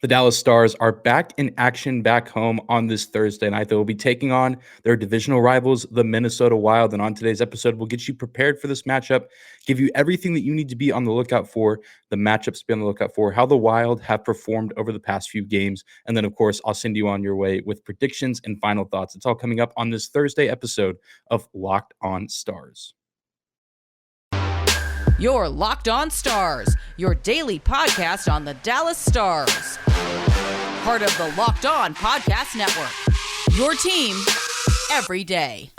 The Dallas Stars are back in action back home on this Thursday night. They will be taking on their divisional rivals, the Minnesota Wild. And on today's episode, we'll get you prepared for this matchup, give you everything that you need to be on the lookout for, the matchups to be on the lookout for, how the Wild have performed over the past few games. And then, of course, I'll send you on your way with predictions and final thoughts. It's all coming up on this Thursday episode of Locked On Stars. Your Locked On Stars, your daily podcast on the Dallas Stars. Part of the Locked On Podcast Network. Your team every day.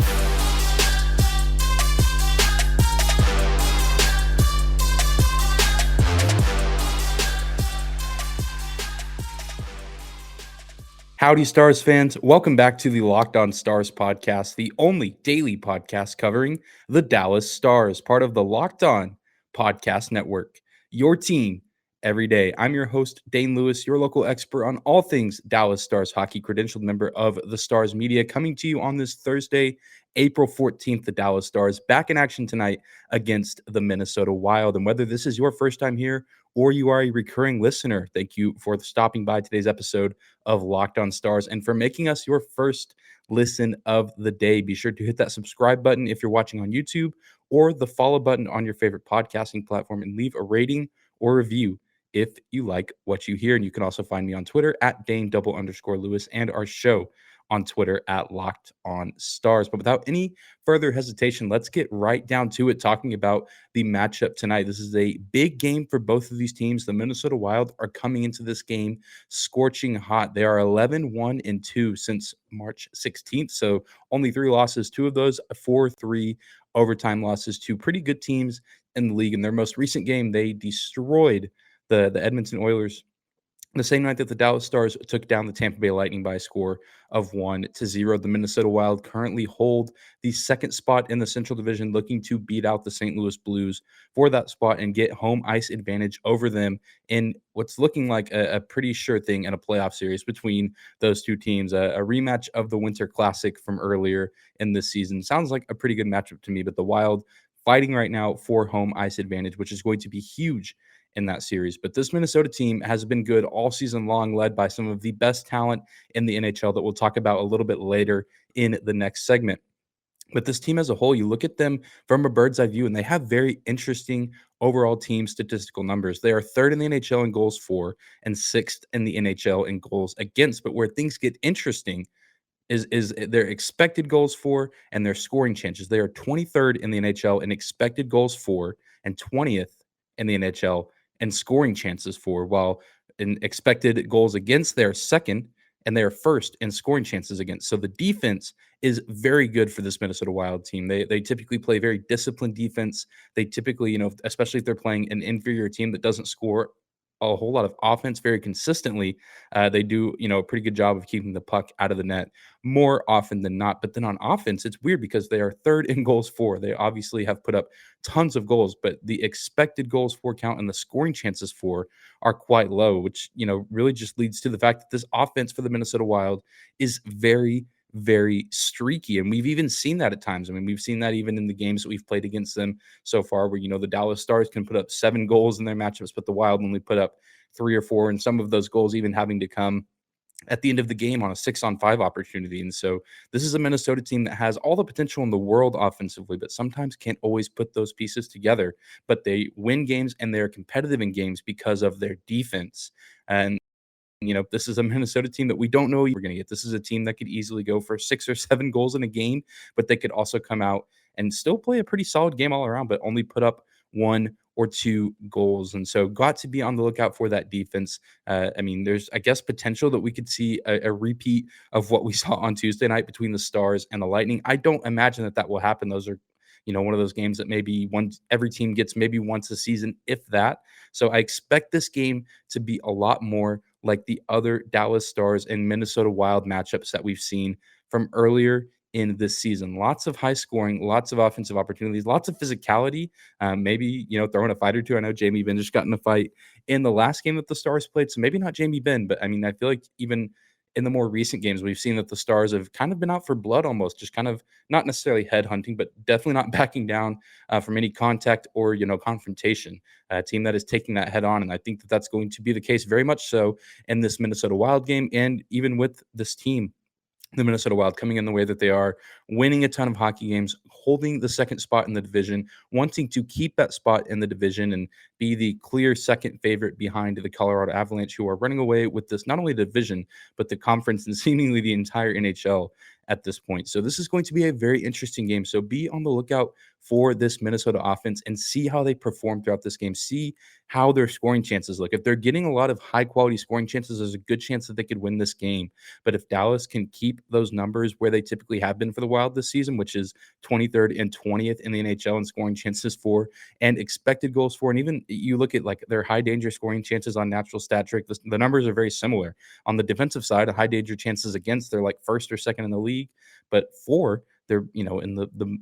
Howdy, Stars fans. Welcome back to the Locked On Stars podcast, the only daily podcast covering the Dallas Stars, part of the Locked On Podcast Network. Your team every day. I'm your host, Dane Lewis, your local expert on all things Dallas Stars hockey, credentialed member of the Stars Media, coming to you on this Thursday, April 14th. The Dallas Stars back in action tonight against the Minnesota Wild. And whether this is your first time here or you are a recurring listener, thank you for stopping by today's episode of Locked On Stars and for making us your first listen of the day. Be sure to hit that subscribe button if you're watching on YouTube or the follow button on your favorite podcasting platform and leave a rating or review if you like what you hear. And you can also find me on Twitter at Dane_Lewis and our show on Twitter at Locked On Stars. But without any further hesitation, let's get right down to it, talking about the matchup tonight. This is a big game for both of these teams. The Minnesota Wild are coming into this game scorching hot. They are 11-1-2 since March 16th. So only 3 losses, 2 of those 4-3 overtime losses to pretty good teams in the league. In their most recent game, they destroyed the Edmonton Oilers the same night that the Dallas Stars took down the Tampa Bay Lightning by a score of 1-0. The Minnesota Wild currently hold the second spot in the Central Division, looking to beat out the St. Louis Blues for that spot and get home ice advantage over them in what's looking like a pretty sure thing in a playoff series between those two teams. A rematch of the Winter Classic from earlier in this season. Sounds like a pretty good matchup to me, but the Wild fighting right now for home ice advantage, which is going to be huge in that series. But this Minnesota team has been good all season long, led by some of the best talent in the NHL that we'll talk about a little bit later in the next segment. But this team as a whole, you look at them from a bird's eye view, and they have very interesting overall team statistical numbers. They are 3rd in the NHL in goals for and 6th in the NHL in goals against. But where things get interesting is their expected goals for and their scoring chances. They are 23rd in the NHL in expected goals for and 20th in the NHL and scoring chances for, while in expected goals against, they're 2nd and they're 1st in scoring chances against. So the defense is very good for this Minnesota Wild team. They typically play very disciplined defense. They typically, especially if they're playing an inferior team that doesn't score a whole lot of offense very consistently, they do, a pretty good job of keeping the puck out of the net more often than not. But then on offense, it's weird because they are 3rd in goals for. They obviously have put up tons of goals, but the expected goals for count and the scoring chances for are quite low, which, really just leads to the fact that this offense for the Minnesota Wild is very, very streaky. And we've even seen that at times. I mean, we've seen that even in the games that we've played against them so far, where, the Dallas Stars can put up 7 goals in their matchups, but the Wild only put up 3 or 4, and some of those goals even having to come at the end of the game on a 6-on-5 opportunity. And so this is a Minnesota team that has all the potential in the world offensively, but sometimes can't always put those pieces together. But they win games and they're competitive in games because of their defense. And this is a Minnesota team that we don't know we're going to get. This is a team that could easily go for 6 or 7 goals in a game, but they could also come out and still play a pretty solid game all around, but only put up 1 or 2 goals. And so got to be on the lookout for that defense. There's, I guess, potential that we could see a repeat of what we saw on Tuesday night between the Stars and the Lightning. I don't imagine that will happen. Those are, one of those games that maybe every team gets maybe once a season, if that. So I expect this game to be a lot more like the other Dallas Stars and Minnesota Wild matchups that we've seen from earlier in this season. Lots of high scoring, lots of offensive opportunities, lots of physicality, maybe, throwing a fight or two. I know Jamie Benn just got in a fight in the last game that the Stars played, so maybe not Jamie Benn, but I feel like even in the more recent games, we've seen that the Stars have kind of been out for blood almost, just kind of not necessarily headhunting, but definitely not backing down from any contact or, confrontation. A team that is taking that head on. And I think that that's going to be the case very much so in this Minnesota Wild game. And even with this team, the Minnesota Wild coming in the way that they are, winning a ton of hockey games, holding the second spot in the division, wanting to keep that spot in the division and be the clear second favorite behind the Colorado Avalanche, who are running away with this, not only the division, but the conference and seemingly the entire NHL at this point. So this is going to be a very interesting game. So be on the lookout for this Minnesota offense and see how they perform throughout this game. See how their scoring chances look. If they're getting a lot of high quality scoring chances, there's a good chance that they could win this game. But if Dallas can keep those numbers where they typically have been for the Wild this season, which is 23rd and 20th in the NHL in scoring chances for and expected goals for, and even you look at like their high danger scoring chances on natural stat trick, the numbers are very similar. On the defensive side, high danger chances against, they're like first or second in the league, but for they're in the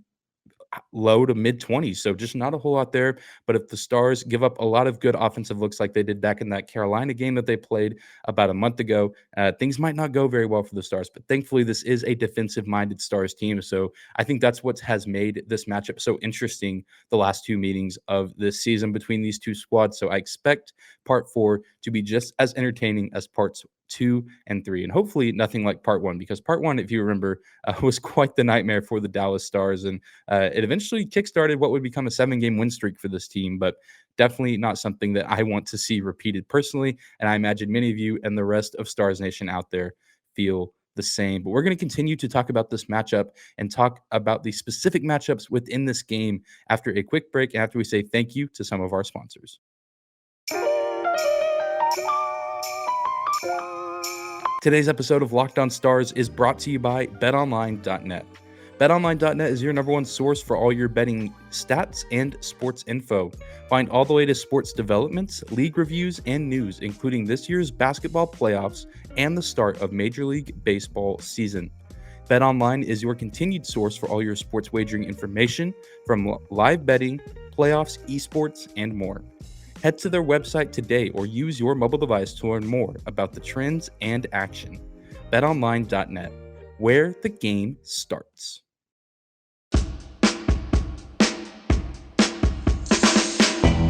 low to mid 20s. So just not a whole lot there. But if the Stars give up a lot of good offensive looks like they did back in that Carolina game that they played about a month ago, things might not go very well for the Stars. But thankfully, this is a defensive minded Stars team. So I think that's what has made this matchup so interesting the last two meetings of this season between these two squads. So I expect part 4 to be just as entertaining as parts 2 and 3, and hopefully nothing like part 1, because part 1, if you remember, was quite the nightmare for the Dallas Stars, and it eventually kickstarted what would become a 7-game win streak for this team, but definitely not something that I want to see repeated personally, and I imagine many of you and the rest of Stars Nation out there feel the same. But we're going to continue to talk about this matchup and talk about the specific matchups within this game after a quick break, and after we say thank you to some of our sponsors. Today's episode of Locked On Stars is brought to you by BetOnline.net. BetOnline.net is your number one source for all your betting stats and sports info. Find all the latest sports developments, league reviews, and news, including this year's basketball playoffs and the start of Major League Baseball season. BetOnline is your continued source for all your sports wagering information, from live betting, playoffs, esports, and more. Head to their website today or use your mobile device to learn more about the trends and action. BetOnline.net, where the game starts.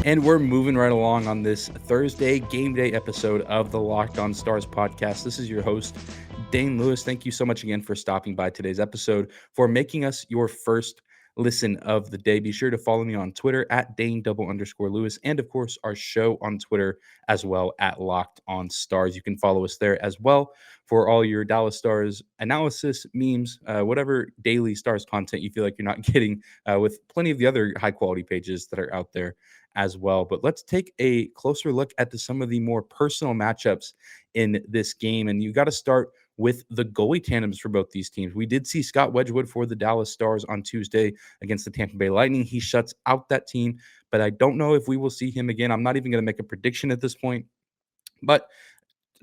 And we're moving right along on this Thursday game day episode of the Locked On Stars podcast. This is your host, Dane Lewis. Thank you so much again for stopping by today's episode, for making us your first listen of the day. Be sure to follow me on Twitter at Dane_Lewis, and of course our show on Twitter as well at Locked On Stars. You can follow us there as well for all your Dallas Stars analysis, memes, whatever daily Stars content you feel like you're not getting with plenty of the other high quality pages that are out there as well. But let's take a closer look at some of the more personal matchups in this game, and you got to start with the goalie tandems for both these teams. We did see Scott Wedgwood for the Dallas Stars on Tuesday against the Tampa Bay Lightning. He shuts out that team, but I don't know if we will see him again. I'm not even going to make a prediction at this point, but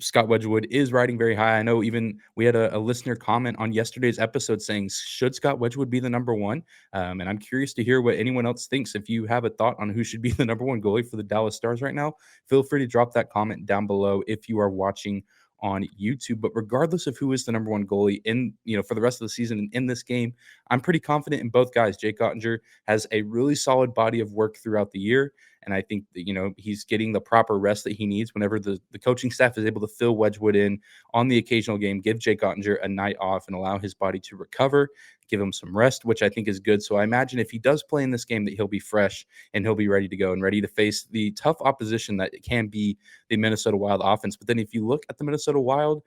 Scott Wedgwood is riding very high. I know even we had a listener comment on yesterday's episode saying, should Scott Wedgwood be the number one? And I'm curious to hear what anyone else thinks. If you have a thought on who should be the number one goalie for the Dallas Stars right now, feel free to drop that comment down below if you are watching on YouTube. But regardless of who is the number one goalie in, for the rest of the season in this game, I'm pretty confident in both guys. Jake Ottinger has a really solid body of work throughout the year. And I think that, he's getting the proper rest that he needs whenever the coaching staff is able to fill Wedgwood in on the occasional game, give Jake Ottinger a night off and allow his body to recover, give him some rest, which I think is good. So I imagine if he does play in this game that he'll be fresh and he'll be ready to go and ready to face the tough opposition that can be the Minnesota Wild offense. But then if you look at the Minnesota Wild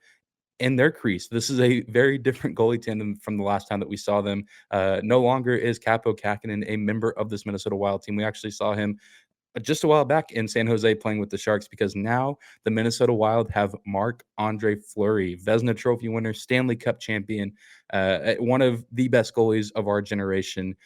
and their crease, this is a very different goalie tandem from the last time that we saw them. No longer is Capo Kakinen a member of this Minnesota Wild team. We actually saw him just a while back in San Jose playing with the Sharks, because now the Minnesota Wild have Marc-Andre Fleury, Vezina Trophy winner, Stanley Cup champion, one of the best goalies of our generation,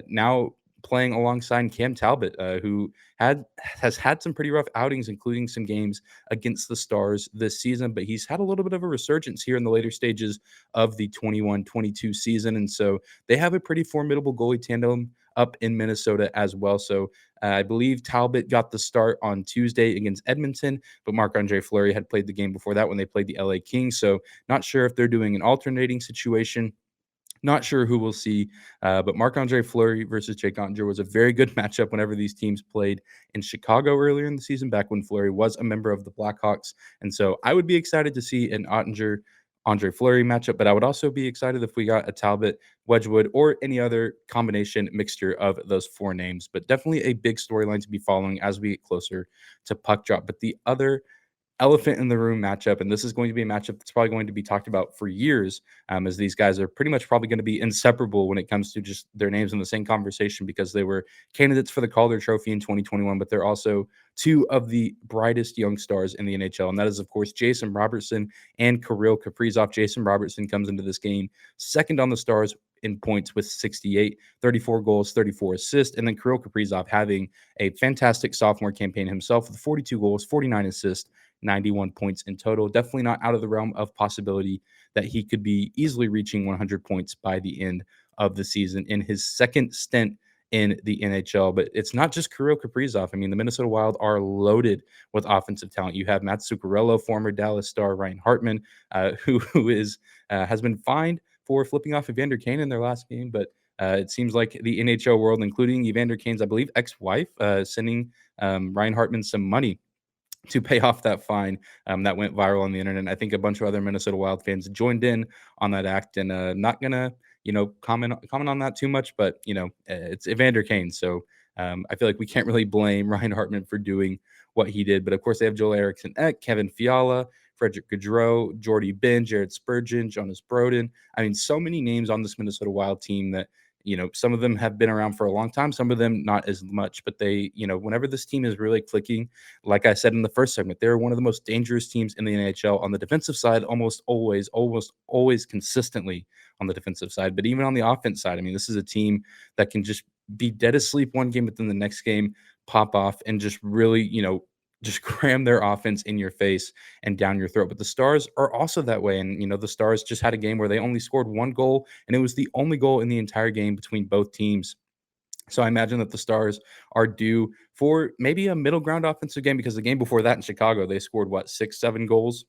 now playing alongside Cam Talbot, who has had some pretty rough outings, including some games against the Stars this season, but he's had a little bit of a resurgence here in the later stages of the 21-22 season. And so they have a pretty formidable goalie tandem up in Minnesota as well. So I believe Talbot got the start on Tuesday against Edmonton, but Marc-Andre Fleury had played the game before that when they played the LA Kings. So not sure if they're doing an alternating situation. Not sure who we'll see, but Marc-Andre Fleury versus Jake Ottinger was a very good matchup whenever these teams played in Chicago earlier in the season, back when Fleury was a member of the Blackhawks. And so I would be excited to see an Ottinger-Andre Fleury matchup, but I would also be excited if we got a Talbot Wedgwood or any other combination mixture of those four names. But definitely a big storyline to be following as we get closer to puck drop. But the other elephant in the room matchup, and this is going to be a matchup that's probably going to be talked about for years, as these guys are pretty much probably going to be inseparable when it comes to just their names in the same conversation, because they were candidates for the Calder Trophy in 2021, but they're also two of the brightest young stars in the NHL, and that is, of course, Jason Robertson and Kirill Kaprizov. Jason Robertson comes into this game second on the Stars in points with 68, 34 goals, 34 assists, and then Kirill Kaprizov having a fantastic sophomore campaign himself with 42 goals, 49 assists, 91 points in total. Definitely not out of the realm of possibility that he could be easily reaching 100 points by the end of the season in his second stint in the NHL. But it's not just Kirill Kaprizov. I mean, the Minnesota Wild are loaded with offensive talent. You have Matt Zuccarello, former Dallas star Ryan Hartman, who is has been fined for flipping off Evander Kane in their last game, but it seems like the NHL world, including Evander Kane's, I believe, ex-wife, sending Ryan Hartman some money to pay off that fine that went viral on the internet. I think a bunch of other Minnesota Wild fans joined in on that act, and not gonna, comment on that too much, but it's Evander Kane, so I feel like we can't really blame Ryan Hartman for doing what he did. But of course, they have Joel Eriksson Ek, Kevin Fiala, Frederick Gaudreau, Jordy Ben, Jared Spurgeon, Jonas Broden. I mean, so many names on this Minnesota Wild team that some of them have been around for a long time, some of them not as much, but they, whenever this team is really clicking, like I said in the first segment, they're one of the most dangerous teams in the NHL on the defensive side, almost always consistently on the defensive side. But even on the offense side, I mean, this is a team that can just be dead asleep one game, but then the next game pop off and just really, just cram their offense in your face and down your throat. But the Stars are also that way. And, the Stars just had a game where they only scored one goal, and it was the only goal in the entire game between both teams. So I imagine that the Stars are due for maybe a middle ground offensive game, because the game before that in Chicago, they scored, 6-7 goals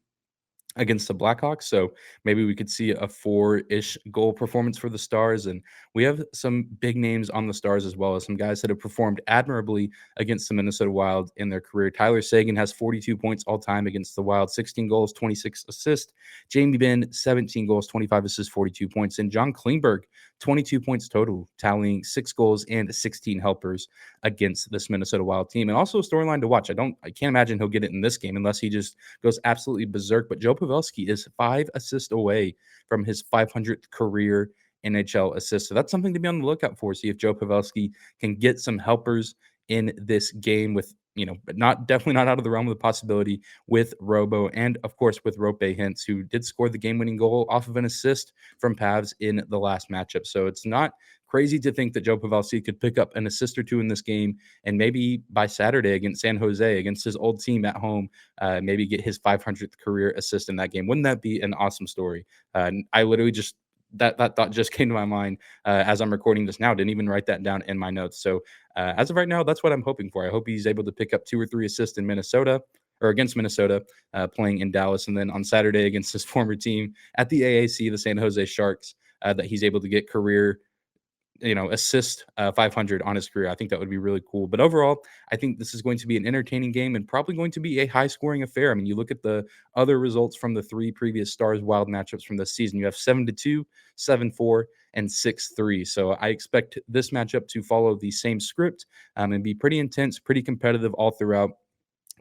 against the Blackhawks. So maybe we could see a 4-ish goal performance for the Stars. And we have some big names on the Stars, as well as some guys that have performed admirably against the Minnesota Wild in their career. Tyler Seguin has 42 points all time against the Wild, 16 goals, 26 assists. Jamie Benn, 17 goals, 25 assists, 42 points. And John Klingberg, 22 points total, tallying 6 goals and 16 helpers against this Minnesota Wild team. And also a storyline to watch. I can't imagine he'll get it in this game unless he just goes absolutely berserk. But Joe Pavelski is 5 assists away from his 500th career NHL assist. So that's something to be on the lookout for. See if Joe Pavelski can get some helpers in this game with, but definitely not out of the realm of the possibility with Robo, and of course with Rope Hintz, who did score the game-winning goal off of an assist from Pavs in the last matchup. So it's not crazy to think that Joe Pavelski could pick up an assist or two in this game, and maybe by Saturday against San Jose, against his old team at home, maybe get his 500th career assist in that game. Wouldn't that be an awesome story? I literally just that thought just came to my mind as I'm recording this now. Didn't even write that down in my notes. So as of right now, that's what I'm hoping for. I hope he's able to pick up 2 or 3 assists in Minnesota, or against Minnesota, playing in Dallas, and then on Saturday against his former team at the AAC, the San Jose Sharks, that he's able to get career assist 500 on his career. I think that would be really cool. But overall, I think this is going to be an entertaining game and probably going to be a high-scoring affair. I mean, you look at the other results from the 3 previous Stars Wild matchups from this season. You have 7-2, 7-4, and 6-3. So I expect this matchup to follow the same script and be pretty intense, pretty competitive all throughout.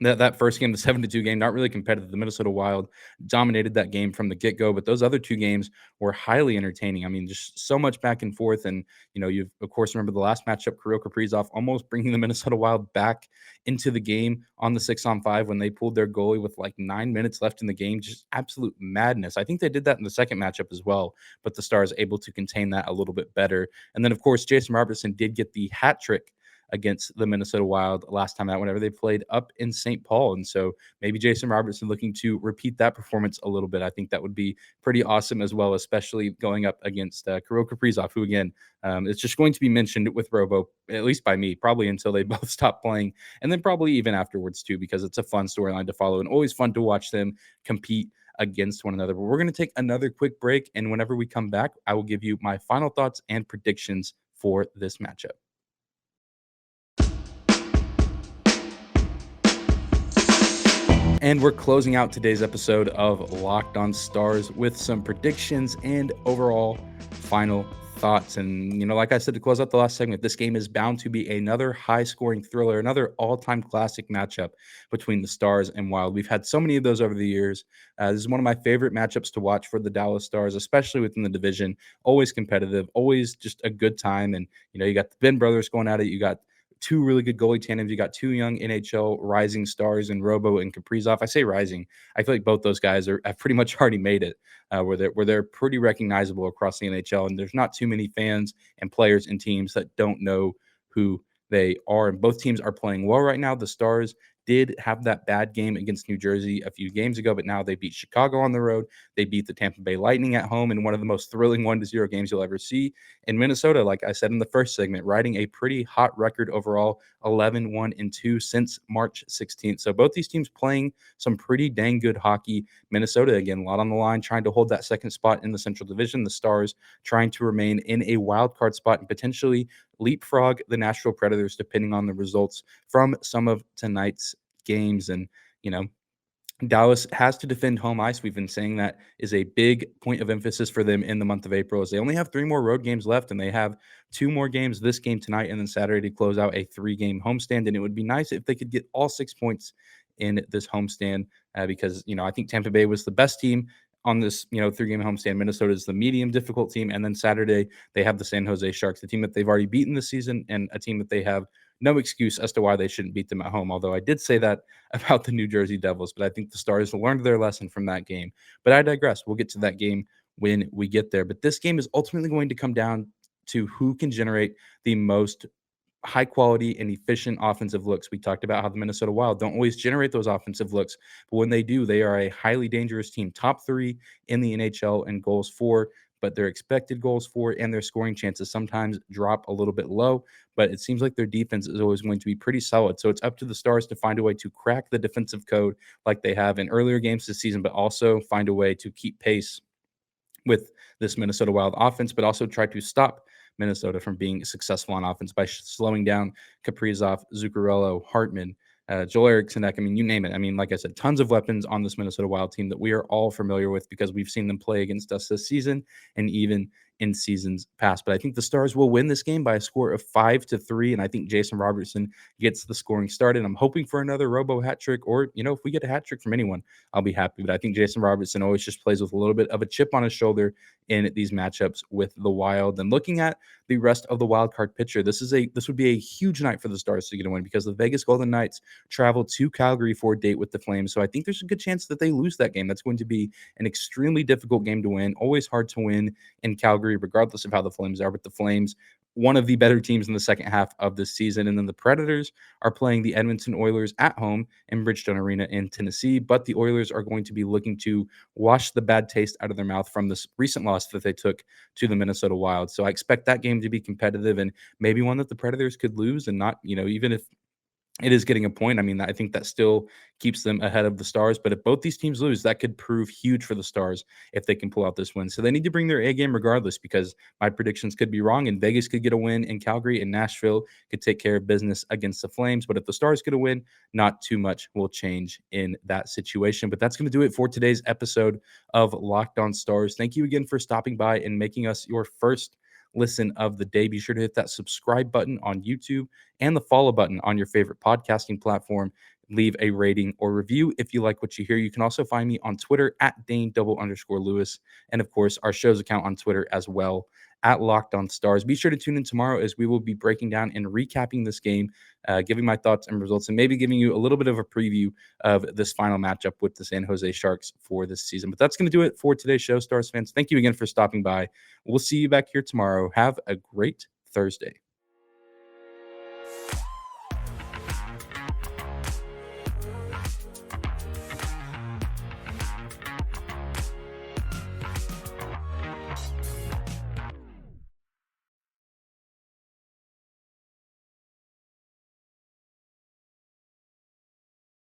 That first game, the 7-2 game, not really competitive. The Minnesota Wild dominated that game from the get-go, but those other 2 games were highly entertaining. I mean, just so much back and forth. And, you of course remember the last matchup, Kirill Kaprizov almost bringing the Minnesota Wild back into the game on the 6-on-5 when they pulled their goalie with 9 minutes left in the game. Just absolute madness. I think they did that in the second matchup as well, but the Stars able to contain that a little bit better. And then, of course, Jason Robertson did get the hat trick against the Minnesota Wild last time out whenever they played up in St. Paul. And so maybe Jason Robertson looking to repeat that performance a little bit. I think that would be pretty awesome as well, especially going up against Kirill Kaprizov, who, again, it's just going to be mentioned with Robo, at least by me, probably until they both stop playing, and then probably even afterwards too, because it's a fun storyline to follow and always fun to watch them compete against one another. But we're going to take another quick break, and whenever we come back, I will give you my final thoughts and predictions for this matchup. And we're closing out today's episode of Locked On Stars with some predictions and overall final thoughts. And, like I said, to close out the last segment, this game is bound to be another high-scoring thriller, another all-time classic matchup between the Stars and Wild. We've had so many of those over the years. This is one of my favorite matchups to watch for the Dallas Stars, especially within the division. Always competitive, always just a good time. And, you got the Ben brothers going at it. You got two really good goalie tandems. You got two young NHL rising stars in Robo and Kaprizov. I say rising. I feel like both those guys have pretty much already made it, where they're pretty recognizable across the NHL, and there's not too many fans and players and teams that don't know who they are. And both teams are playing well right now. The Stars did have that bad game against New Jersey a few games ago, but now they beat Chicago on the road. They beat the Tampa Bay Lightning at home in one of the most thrilling 1-0 games you'll ever see. In Minnesota, like I said in the first segment, riding a pretty hot record overall, 11-1-2 since March 16th. So both these teams playing some pretty dang good hockey. Minnesota, again, a lot on the line, trying to hold that second spot in the Central Division. The Stars trying to remain in a wild card spot and potentially leapfrog the Nashville Predators, depending on the results from some of tonight's games. And, Dallas has to defend home ice. We've been saying that is a big point of emphasis for them in the month of April, as they only have 3 more road games left, and they have 2 more games this game tonight and then Saturday to close out a 3-game homestand. And it would be nice if they could get all 6 points in this homestand, because, I think Tampa Bay was the best team on this, 3-game homestand. Minnesota is the medium difficult team. And then Saturday, they have the San Jose Sharks, the team that they've already beaten this season, and a team that they have no excuse as to why they shouldn't beat them at home. Although I did say that about the New Jersey Devils, but I think the Stars learned their lesson from that game. But I digress. We'll get to that game when we get there. But this game is ultimately going to come down to who can generate the most high quality and efficient offensive looks. We talked about how the Minnesota Wild don't always generate those offensive looks, but when they do, they are a highly dangerous team, top 3 in the NHL in goals for, but their expected goals for and their scoring chances sometimes drop a little bit low, but it seems like their defense is always going to be pretty solid. So it's up to the Stars to find a way to crack the defensive code like they have in earlier games this season, but also find a way to keep pace with this Minnesota Wild offense, but also try to stop Minnesota from being successful on offense by slowing down Kaprizov, Zuccarello, Hartman, Joel Eriksson. You name it. Like I said, tons of weapons on this Minnesota Wild team that we are all familiar with because we've seen them play against us this season and even in seasons past. But I think the Stars will win this game by a score of 5-3, and I think Jason Robertson gets the scoring started. I'm hoping for another Robo hat trick, or, if we get a hat trick from anyone, I'll be happy. But I think Jason Robertson always just plays with a little bit of a chip on his shoulder in these matchups with the Wild. And looking at the rest of the wild card picture, this would be a huge night for the Stars to get a win, because the Vegas Golden Knights travel to Calgary for a date with the Flames. So I think there's a good chance that they lose that game. That's going to be an extremely difficult game to win. Always hard to win in Calgary, regardless of how the Flames are. But the Flames, one of the better teams in the second half of this season. And then the Predators are playing the Edmonton Oilers at home in Bridgestone Arena in Tennessee. But the Oilers are going to be looking to wash the bad taste out of their mouth from this recent loss that they took to the Minnesota Wild. So I expect that game to be competitive and maybe one that the Predators could lose, and not, even if it is getting a point. I think that still keeps them ahead of the Stars. But if both these teams lose, that could prove huge for the Stars if they can pull out this win. So they need to bring their A game regardless, because my predictions could be wrong, and Vegas could get a win in Calgary, and Nashville could take care of business against the Flames. But if the Stars get a win, not too much will change in that situation. But that's going to do it for today's episode of Locked On Stars. Thank you again for stopping by and making us your first listen of the day. Be sure to hit that subscribe button on YouTube and the follow button on your favorite podcasting platform. Leave a rating or review if you like what you hear. You can also find me on Twitter at Dane_Lewis. And of course, our show's account on Twitter as well, at Locked On Stars. Be sure to tune in tomorrow, as we will be breaking down and recapping this game, giving my thoughts and results, and maybe giving you a little bit of a preview of this final matchup with the San Jose Sharks for this season. But that's going to do it for today's show, Stars fans. Thank you again for stopping by. We'll see you back here tomorrow. Have a great Thursday.